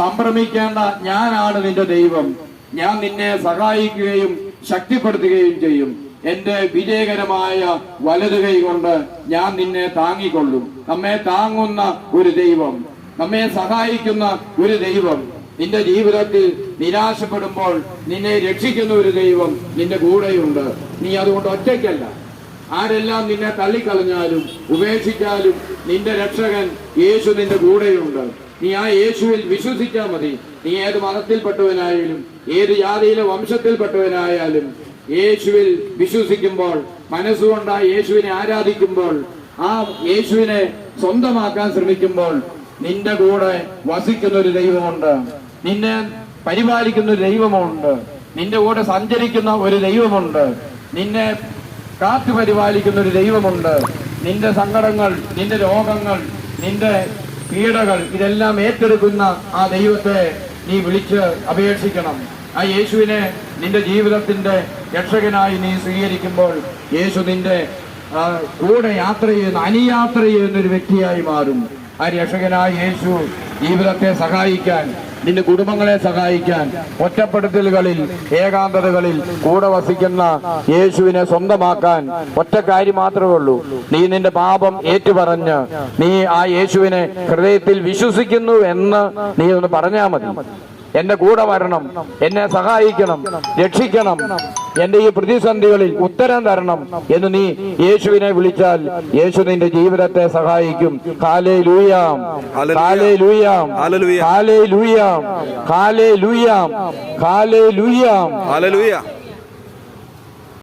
സംഭ്രമിക്കേണ്ട, ഞാനാണ് നിന്റെ ദൈവം. ഞാൻ നിന്നെ സഹായിക്കുകയും ശക്തിപ്പെടുത്തുകയും ചെയ്യും. എന്റെ വിജയകരമായ വലതു കൈ കൊണ്ട് ഞാൻ നിന്നെ താങ്ങിക്കൊള്ളും. നമ്മെ താങ്ങുന്ന ഒരു ദൈവം, നമ്മെ സഹായിക്കുന്ന ഒരു ദൈവം, നിന്റെ ജീവിതത്തിൽ നിരാശപ്പെടുമ്പോൾ നിന്നെ രക്ഷിക്കുന്ന ഒരു ദൈവം നിന്റെ കൂടെയുണ്ട്. നീ അതുകൊണ്ട് ഒറ്റയ്ക്കല്ല. ആരെല്ലാം നിന്നെ തള്ളിക്കളഞ്ഞാലും ഉപേക്ഷിച്ചാലും നിന്റെ രക്ഷകൻ യേശു നിന്റെ കൂടെയുണ്ട്. നീ ആ യേശുവിൽ വിശ്വസിച്ചാൽ മതി. നീ ഏത് മതത്തിൽപ്പെട്ടവനായാലും ഏത് ജാതിയിലെ വംശത്തിൽപ്പെട്ടവനായാലും യേശുവിൽ വിശ്വസിക്കുമ്പോൾ, മനസ്സുകൊണ്ട് ആ യേശുവിനെ ആരാധിക്കുമ്പോൾ, ആ യേശുവിനെ സ്വന്തമാക്കാൻ ശ്രമിക്കുമ്പോൾ നിന്റെ കൂടെ വസിക്കുന്ന ഒരു ദൈവമുണ്ട്. നിന്നെ പരിപാലിക്കുന്ന ഒരു ദൈവമുണ്ട്. നിന്റെ കൂടെ സഞ്ചരിക്കുന്ന ഒരു ദൈവമുണ്ട്. നിന്നെ കാത്തു പരിപാലിക്കുന്ന ഒരു ദൈവമുണ്ട്. നിന്റെ സങ്കടങ്ങൾ, നിന്റെ രോഗങ്ങൾ, നിന്റെ പീഡകൾ ഇതെല്ലാം ഏറ്റെടുക്കുന്ന ആ ദൈവത്തെ നീ വിളിച്ച് അപേക്ഷിക്കണം. ആ യേശുവിനെ നിന്റെ ജീവിതത്തിന്റെ രക്ഷകനായി നീ സ്വീകരിക്കുമ്പോൾ യേശു നിന്റെ കൂടെ യാത്ര ചെയ്യുന്ന, അനുയാത്ര ചെയ്യുന്ന ഒരു വ്യക്തിയായി മാറും. ആ രക്ഷകനായ യേശു ജീവിതത്തെ സഹായിക്കാൻ, നിന്റെ കുടുംബങ്ങളെ സഹായിക്കാൻ, ഒറ്റപ്പെടുത്തലുകളിൽ, ഏകാന്തതകളിൽ കൂടെ വസിക്കുന്ന യേശുവിനെ സ്വന്തമാക്കാൻ ഒറ്റ കാര്യം മാത്രമേ ഉള്ളൂ. നീ നിന്റെ പാപം ഏറ്റുപറഞ്ഞ് നീ ആ യേശുവിനെ ഹൃദയത്തിൽ വിശ്വസിക്കുന്നു എന്ന് നീ ഒന്ന് പറഞ്ഞാൽ മതി. എന്റെ കൂടെ വരണം, എന്നെ സഹായിക്കണം, രക്ഷിക്കണം, എന്റെ ഈ പ്രതിസന്ധികളിൽ ഉത്തരം തരണം എന്ന് നീ യേശുവിനെ വിളിച്ചാൽ യേശു നിന്റെ ജീവിതത്തെ സഹായിക്കും. Hallelujah, hallelujah, hallelujah, hallelujah, hallelujah, hallelujah.